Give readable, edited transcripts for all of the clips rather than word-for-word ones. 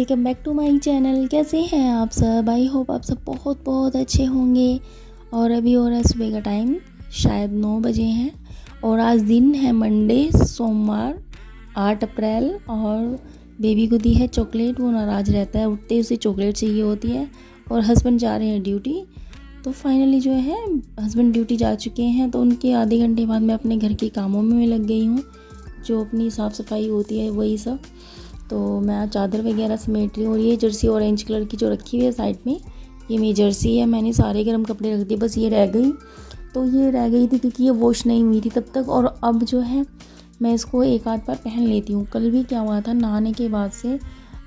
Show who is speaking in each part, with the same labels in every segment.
Speaker 1: Welcome back to my channel. कैसे हैं आप सब? आई होप आप सब बहुत बहुत अच्छे होंगे। और अभी हो रहा है सुबह का टाइम, शायद 9 बजे हैं और आज दिन है मंडे, सोमवार 8 अप्रैल। और बेबी को दी है चॉकलेट। वो नाराज़ रहता है, उठते ही उसे चॉकलेट चाहिए होती है। और हस्बैंड जा रहे हैं ड्यूटी। तो फाइनली जो है हस्बैंड ड्यूटी जा चुके हैं, तो उनके आधे घंटे बाद मैं अपने घर के कामों में लग गई हूँ, जो अपनी साफ़ सफाई होती है वही सब। तो मैं चादर वगैरह समेट रही हूँ। और ये जर्सी ऑरेंज कलर की जो रखी हुई है साइड में, ये मेरी जर्सी है। मैंने सारे गर्म कपड़े रख दिए, बस ये रह गई। तो ये रह गई थी क्योंकि ये वॉश नहीं हुई थी तब तक। और अब जो है मैं इसको एक आध बार पहन लेती हूँ। कल भी क्या हुआ था, नहाने के बाद से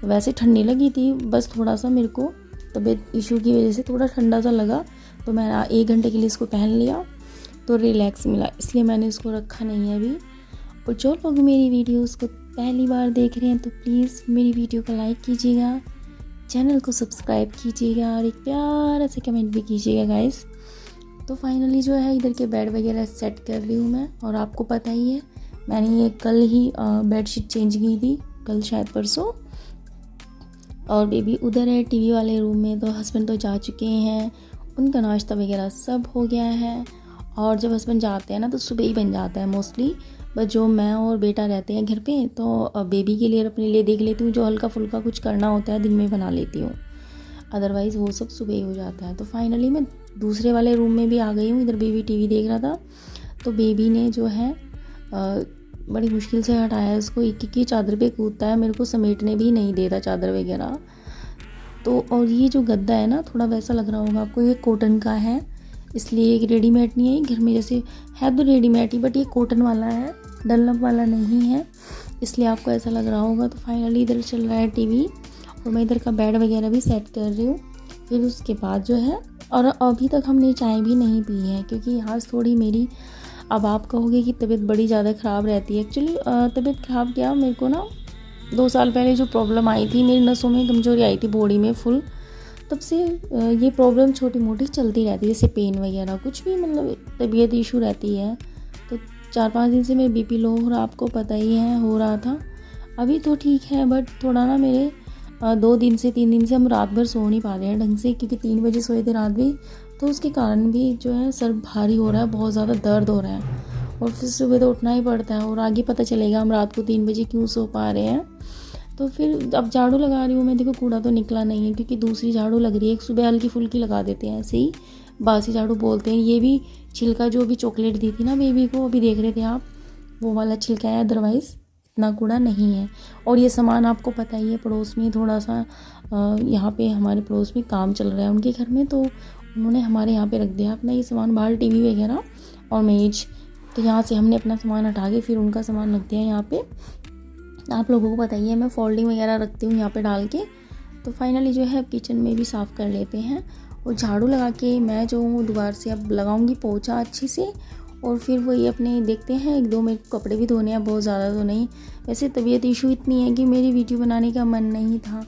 Speaker 1: वैसे ठंडी लगी थी, बस थोड़ा सा मेरे को तबीयत इशू की वजह से थोड़ा ठंडा सा लगा, तो मैंने 1 घंटे के लिए इसको पहन लिया तो रिलैक्स मिला, इसलिए मैंने इसको रखा नहीं है अभी। और जो लोग मेरी वीडियोस को पहली बार देख रहे हैं तो प्लीज़ मेरी वीडियो को लाइक कीजिएगा, चैनल को सब्सक्राइब कीजिएगा और एक प्यारा सा कमेंट भी कीजिएगा गाइस। तो फाइनली जो है इधर के बेड वगैरह सेट कर रही हूँ मैं। और आपको पता ही है मैंने ये कल ही बेडशीट चेंज की थी, कल शायद परसों। और बेबी उधर है टीवी वाले रूम में। तो हस्बैंड तो जा चुके हैं, उनका नाश्ता वगैरह सब हो गया है। और जब हस्बैंड जाते हैं ना तो सुबह ही बन जाता है मोस्टली। बस जो मैं और बेटा रहते हैं घर पे, तो बेबी के लिए अपने लिए देख लेती हूँ, जो हल्का फुल्का कुछ करना होता है दिन में बना लेती हूँ, अदरवाइज़ वो सब सुबह ही हो जाता है। तो फाइनली मैं दूसरे वाले रूम में भी आ गई हूँ। इधर बेबी टीवी देख रहा था, तो बेबी ने जो है बड़ी मुश्किल से हटाया इसको, एक एक की चादर पे कूदता है, मेरे को समेटने भी नहीं देता चादर वगैरह। तो और ये जो गद्दा है ना, थोड़ा वैसा लग रहा होगा आपको, ये कॉटन का है, इसलिए एक रेडीमेड नहीं है। घर में जैसे है तो रेडीमेड ही, बट ये कॉटन वाला है, डनलप वाला नहीं है, इसलिए आपको ऐसा लग रहा होगा। तो फाइनली इधर चल रहा है टीवी और मैं इधर का बेड वगैरह भी सेट कर रही हूँ। फिर उसके बाद जो है, और अभी तक हमने चाय भी नहीं पी है क्योंकि आज थोड़ी मेरी, अब आप कहोगे कि तबीयत बड़ी ज़्यादा ख़राब रहती है। एक्चुअली तबीयत ख़राब क्या, मेरे को ना 2 साल पहले जो प्रॉब्लम आई थी, मेरी नसों में कमजोरी आई थी बॉडी में फुल, तब से ये प्रॉब्लम छोटी मोटी चलती रहती है, जैसे पेन वगैरह कुछ भी, मतलब तबीयत इशू रहती है। तो 4-5 दिन से मेरे बीपी लो हो रहा, आपको पता ही है, हो रहा था। अभी तो ठीक है, बट थोड़ा ना मेरे 2 दिन से 3 दिन से हम रात भर सो नहीं पा रहे हैं ढंग से, क्योंकि 3 बजे सोए थे रात भी, तो उसके कारण भी जो है सर भारी हो रहा है, बहुत ज़्यादा दर्द हो रहा है। और फिर सुबह तो उठना ही पड़ता है, और आगे पता चलेगा हम रात को 3 बजे क्यों सो पा रहे हैं। तो फिर अब झाड़ू लगा रही हूँ मैं, देखो कूड़ा तो निकला नहीं है, क्योंकि दूसरी झाड़ू लग रही है। एक सुबह हल्की फुल्की लगा देते हैं, ऐसे ही बासी झाड़ू बोलते हैं। ये भी छिलका जो भी चॉकलेट दी थी ना बेबी को, अभी देख रहे थे आप, वो वाला छिलका है, अदरवाइज़ इतना कूड़ा नहीं है। और ये सामान आपको पता ही है, पड़ोस में थोड़ा सा यहाँ पे हमारे पड़ोस में काम चल रहा है उनके घर में, तो उन्होंने हमारे यहाँ पे रख दिया अपना ये सामान बाहर, टीवी वगैरह और मेज। तो यहाँ से हमने अपना सामान हटा के फिर उनका सामान रख दिया यहाँ पे। आप लोगों को पता ही है मैं फोल्डिंग वगैरह रखती हूँ यहाँ पे डाल के। तो फाइनली जो है अब किचन में भी साफ़ कर लेते हैं। और झाड़ू लगा के मैं जो हूँ दोबारा से अब लगाऊंगी पोछा अच्छे से। और फिर वही अपने देखते हैं, 1-2 मेरे कपड़े भी धोने हैं, बहुत ज़्यादा तो नहीं। वैसे तबीयत इशू इतनी है कि मेरी वीडियो बनाने का मन नहीं था,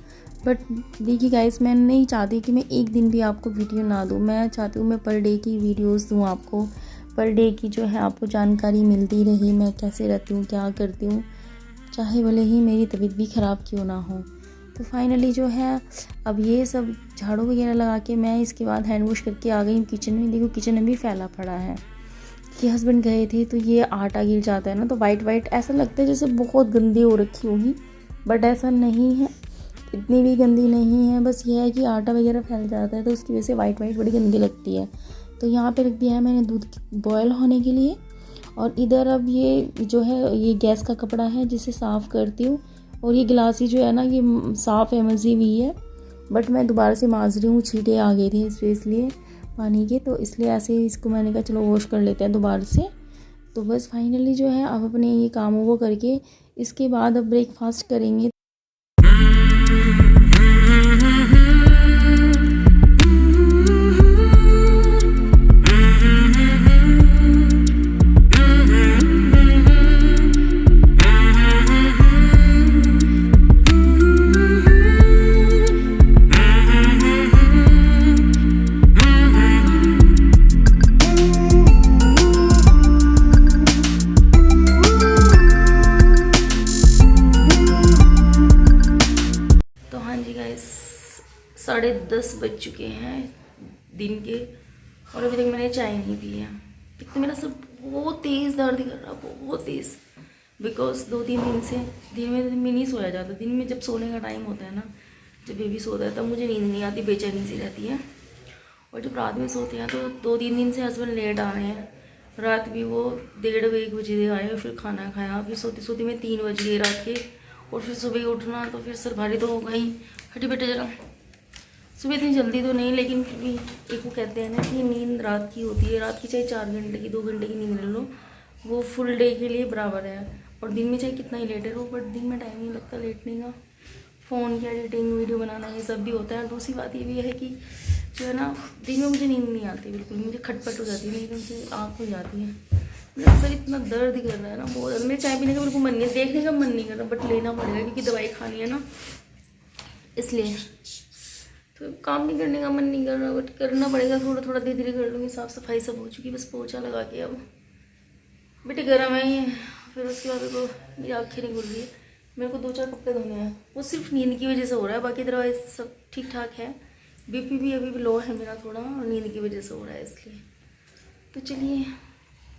Speaker 1: बट देखिए गाइस, मैं नहीं चाहती कि मैं एक दिन भी आपको वीडियो ना दूँ। मैं चाहती हूँ मैं पर डे की वीडियोस दूँ आपको, पर डे की जो है आपको जानकारी मिलती रही, मैं कैसे रहती हूँ, क्या करती हूँ, चाहे भले ही मेरी तबीयत भी ख़राब क्यों ना हो। तो फाइनली जो है अब ये सब झाड़ू वगैरह लगा के मैं इसके बाद हैंड वॉश करके आ गई किचन में। देखो किचन में भी फैला पड़ा है कि हस्बैंड गए थे तो ये आटा गिर जाता है ना, तो वाइट वाइट ऐसा लगता है जैसे बहुत गंदी हो रखी होगी, बट ऐसा नहीं है, इतनी भी गंदी नहीं है। बस ये है कि आटा वगैरह फैल जाता है तो उसकी वजह से वाइट वाइट बड़ी गंदी लगती है। तो यहाँ पे रख दिया है मैंने दूध बॉयल होने के लिए। और इधर अब ये जो है ये गैस का कपड़ा है जिसे साफ़ करती हूँ। और ये गिलासी जो है ना, ये साफ़ है, मज़ी हुई है, बट मैं दोबारा से मांज रही हूँ, छींटे आ गए थे इसलिए पानी के, तो इसलिए ऐसे इसको मैंने कहा चलो वॉश कर लेते हैं दोबारा से। तो बस फाइनली जो है अब अपने ये कामों को करके इसके बाद अब ब्रेकफास्ट करेंगे। 10:30 बज चुके हैं दिन के और अभी तक मैंने चाय नहीं पी है। एक तो मेरा सर बहुत तेज़ दर्द कर रहा, बहुत तेज़, बिकॉज 2-3 दिन से दिन में नहीं सोया जाता। दिन में जब सोने का टाइम होता है ना, जब बेबी सोता है तब मुझे नींद नहीं आती, बेचैनी सी रहती है। और जब रात में सोते हैं तो 2-3 दिन से हस्बैंड लेट आ रहे हैं। रात भी वो 1:30-1 बजे आए, फिर खाना खाया, फिर सोती सोती में 3 बज गए रात के। और फिर सुबह उठना तो फिर सर भारी तो होगा ही। हटी बेटे जरा, सुबह इतनी जल्दी तो नहीं, लेकिन फिर भी एक वो कहते हैं ना कि नींद रात की होती है। रात की चाहे 4 घंटे की 2 घंटे की नींद ले लो, वो फुल डे के लिए बराबर है। और दिन में चाहे कितना ही लेटे रहो, बट दिन में टाइम नहीं लगता लेटने का। फ़ोन की एडिटिंग, वीडियो बनाना, ये सब भी होता है। दूसरी बात ये भी है कि जो है ना, दिन में मुझे नींद नहीं आती बिल्कुल, मुझे खटपट हो जाती है, नहीं तो मुझे आँख हो जाती है। मेरा सर इतना दर्द कर रहा है ना, बहुत ज़्यादा। मेरे चाय पीने का बिल्कुल मन नहीं है, देखने का मन नहीं कर रहा, बट लेना पड़ेगा क्योंकि दवाई खानी है ना, इसलिए। तो काम नहीं करने का मन नहीं कर रहा, बट करना पड़ेगा। थोड़ा थोड़ा धीरे धीरे कर लूँगी। साफ़ सफाई सब हो चुकी, बस पोछा लगा के अब बेटे गर्म है ये। फिर उसके बाद तो मेरी आँखें नहीं खुल रही है। मेरे को 2-4 कपड़े धोने हैं, वो सिर्फ नींद की वजह से हो रहा है, बाकी अदरवाइज सब ठीक ठाक है। बीपी भी अभी भी लो है मेरा थोड़ा, और नींद की वजह से हो रहा है इसलिए। तो चलिए,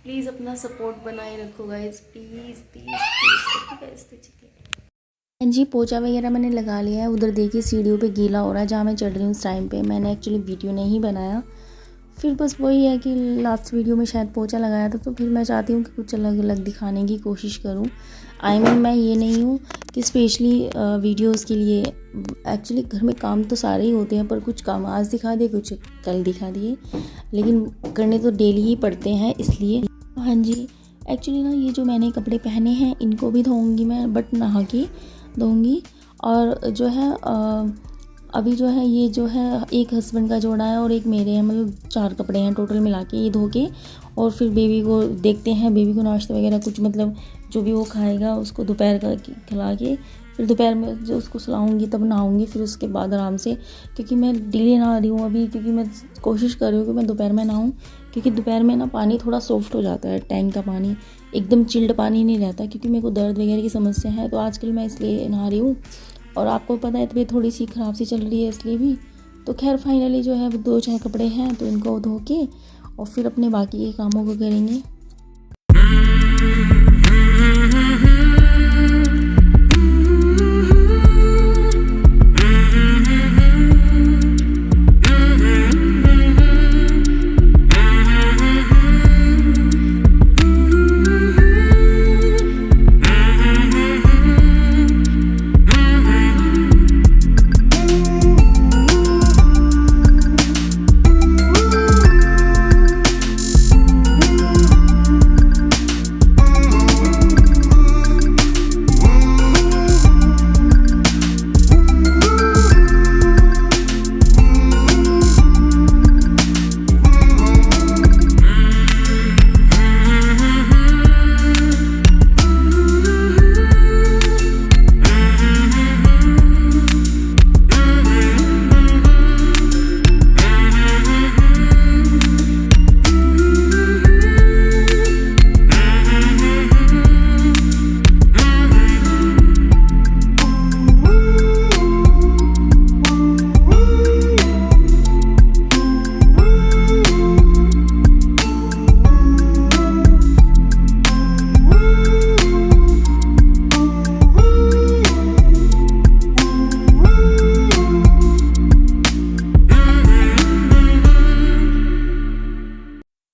Speaker 1: प्लीज़ अपना सपोर्ट बनाए रखो guys, please please please guys. तो चलिए जी, पोछा वगैरह मैंने लगा लिया है। उधर देखिए सीढ़ियों पे गीला हो रहा है जहाँ मैं चढ़ रही हूँ उस टाइम पे। मैंने एक्चुअली वीडियो नहीं बनाया, फिर बस वही है कि लास्ट वीडियो में शायद पोछा लगाया था, तो फिर मैं चाहती हूँ कि कुछ अलग अलग दिखाने की कोशिश करूँ। मैं ये नहीं हूँ कि स्पेशली वीडियोस के लिए। एक्चुअली घर में काम तो सारे ही होते हैं, पर कुछ काम आज दिखा दिए, कुछ कल दिखा दिए, लेकिन करने तो डेली ही पड़ते हैं, इसलिए। हाँ जी, एक्चुअली ना ये जो मैंने कपड़े पहने हैं इनको भी धोऊंगी मैं, बट नहा के धोऊंगी। और जो है अभी जो है ये जो है एक हस्बैंड का जोड़ा है और एक मेरे हैं, मतलब 4 कपड़े हैं टोटल मिला के, ये धो के। और फिर बेबी को देखते हैं, बेबी को नाश्ता वगैरह कुछ, मतलब जो भी वो खाएगा उसको दोपहर का खिला के, फिर दोपहर में जो उसको सुलाऊंगी तब नहाऊंगी। फिर उसके बाद आराम से, क्योंकि मैं डिले नहा रही हूँ अभी, क्योंकि मैं कोशिश कर रही हूँ कि मैं दोपहर में नहाऊँ, क्योंकि दोपहर में ना पानी थोड़ा सॉफ्ट हो जाता है, टैंक का पानी एकदम चिल्ड पानी नहीं रहता, क्योंकि मेरे को दर्द वगैरह की समस्या है, तो आजकल मैं इसलिए नहा रही हूँ। और आपको पता है तबीयत थोड़ी सी ख़राब सी चल रही है, इसलिए भी। तो खैर फाइनली जो है 2-4 कपड़े हैं, तो इनको धो के और फिर अपने बाकी के कामों को करेंगे।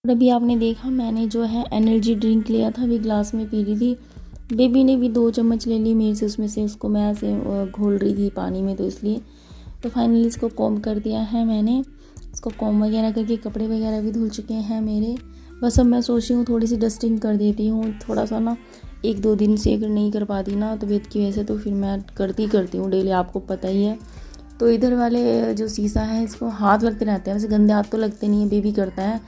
Speaker 1: और अभी आपने देखा मैंने जो है एनर्जी ड्रिंक लिया था, अभी ग्लास में पी रही थी। बेबी ने भी 2 चम्मच ले ली मेरे से, उसमें से उसको मैं ऐसे घोल रही थी पानी में, तो इसलिए। तो फाइनली इसको कॉम कर दिया है मैंने, इसको कॉम वगैरह करके कपड़े वगैरह भी धुल चुके हैं मेरे। बस अब मैं सोच रही हूँ थोड़ी सी डस्टिंग कर देती हूँ, थोड़ा सा ना 1-2 दिन से अगर नहीं कर पाती ना तबीयत की वजह से, तो फिर मैं करती हूँ डेली, आपको पता ही है। तो इधर वाले जो शीशा है इसको हाथ लगते रहते हैं, वैसे गंदे हाथ तो लगते नहीं है, बेबी करता है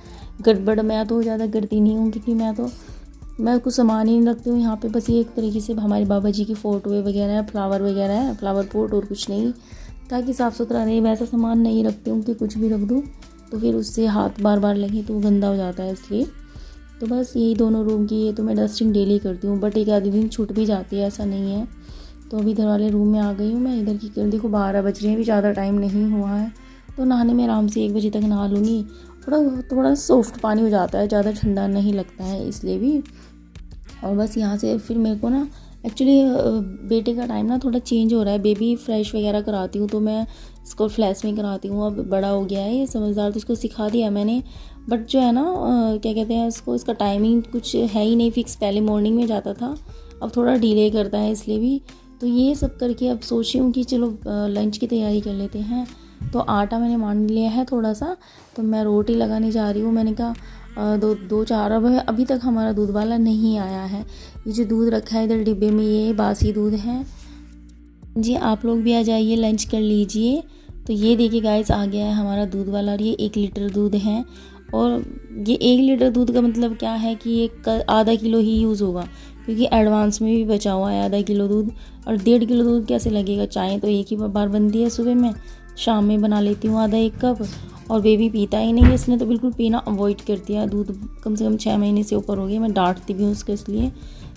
Speaker 1: गड़बड़। मैं तो ज़्यादा करती नहीं हूँ, क्योंकि मैं कुछ सामान ही नहीं रखती हूँ यहाँ पे। बस ये एक तरीके से हमारे बाबा जी की फ़ोटो वगैरह है, फ्लावर वगैरह है, फ्लावर पॉट, और कुछ नहीं, ताकि साफ़ सुथरा रहे। वैसा सामान नहीं रखती हूँ कि कुछ भी रख दूँ तो फिर उससे हाथ बार बार लगे तो गंदा हो जाता है, इसलिए। तो बस यही दोनों रूम की ये तो मैं डस्टिंग डेली करती हूँ, बट एक आधे दिन छूट भी जाती है, ऐसा नहीं है। तो अभी इधर वाले रूम में आ गई हूँ मैं। इधर की देखो 12 बज रहे हैं, भी ज़्यादा टाइम नहीं हुआ है, तो नहाने में आराम से 1 बजे तक नहा लूँगी। थोड़ा सॉफ्ट पानी हो जाता है, ज़्यादा ठंडा नहीं लगता है इसलिए भी। और बस यहाँ से फिर मेरे को ना एक्चुअली बेटे का टाइम ना थोड़ा चेंज हो रहा है। बेबी फ्रेश वगैरह कराती हूँ तो मैं इसको फ्लैश में कराती हूँ। अब बड़ा हो गया है ये समझदार, तो इसको सिखा दिया मैंने। बट जो है ना क्या कहते हैं इसका टाइमिंग कुछ है ही नहीं फिक्स। पहले मॉर्निंग में जाता था, अब थोड़ा डिले करता है इसलिए भी। तो ये सब करके अब सोची हूँ कि चलो लंच की तैयारी कर लेते हैं। तो आटा मैंने मान लिया है थोड़ा सा, तो मैं रोटी लगाने जा रही हूँ। मैंने कहा दो चार अभी तक हमारा दूध वाला नहीं आया है। ये जो दूध रखा है इधर डिब्बे में ये बासी दूध है जी। आप लोग भी आ जाइए, लंच कर लीजिए। तो ये देखिए गाइस आ गया है हमारा दूध वाला, और ये 1 लीटर दूध है। और ये 1 लीटर दूध का मतलब क्या है कि ये आधा किलो ही यूज़ होगा, क्योंकि एडवांस में भी बचा हुआ है आधा किलो दूध। और 1.5 किलो दूध कैसे लगेगा? चाय तो एक ही बार बनती है सुबह में, शाम में बना लेती हूँ आधा 1 कप। और बेबी पीता ही नहीं है, इसने तो बिल्कुल पीना अवॉइड कर दिया। दूध कम से कम 6 महीने से ऊपर हो गया। मैं डांटती भी हूँ उसको इसलिए।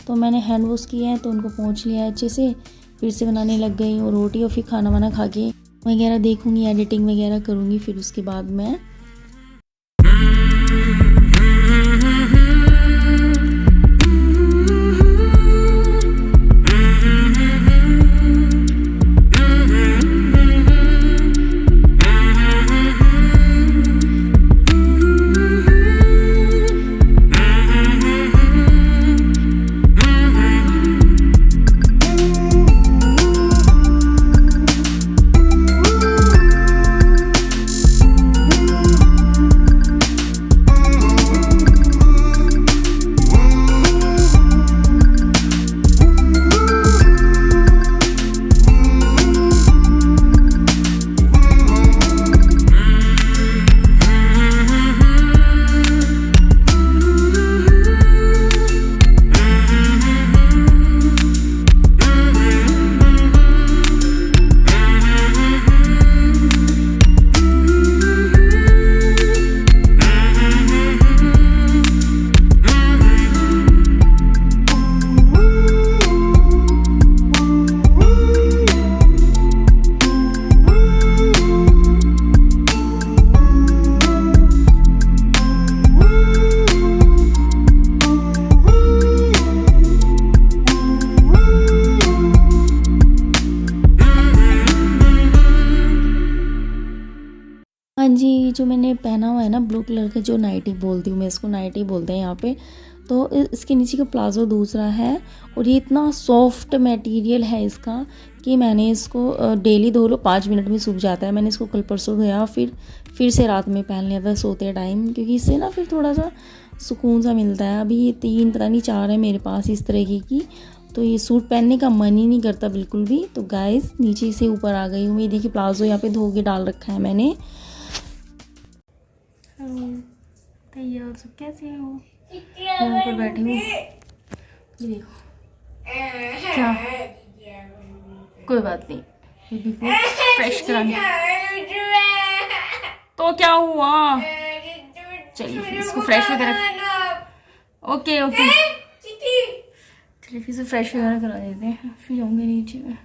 Speaker 1: तो मैंने हैंड वॉश किया है तो उनको पोंछ लिया है अच्छे से। फिर से बनाने लग गई हूँ रोटी, और फिर खाना वाना खा के वगैरह देखूँगी, एडिटिंग वगैरह करूँगी। फिर उसके बाद मैं हाँ जी, जो मैंने पहना हुआ है ना ब्लू कलर का, जो नाइटी बोलती हूँ मैं इसको, नाइटी बोलते हैं यहाँ पे। तो इसके नीचे का प्लाजो दूसरा है, और ये इतना सॉफ्ट मटेरियल है इसका कि मैंने इसको डेली धो लो 5 मिनट में सूख जाता है। मैंने इसको कल परसों धोया, फिर से रात में पहन लिया था सोते टाइम, क्योंकि इससे ना फिर थोड़ा सा सुकून सा मिलता है। अभी ये 3 पता नहीं 4 है मेरे पास इस तरीके की, तो ये सूट पहनने का मन ही नहीं करता बिल्कुल भी। तो गाइस नीचे से ऊपर आ गई हूँ। ये देखिए प्लाजो यहाँ पे धो के डाल रखा है मैंने। तैयार सब कैसे हो? मैं ऊपर बैठी हूँ, ये देखो क्या, कोई बात नहीं, बेबी को फ्रेश कराने। तो क्या हुआ? चलिए फिर इसको फ्रेश वगैरह, ओके चलिए फिर से फ्रेश वगैरह करा देते हैं, फिर जाऊँगे नीचे में।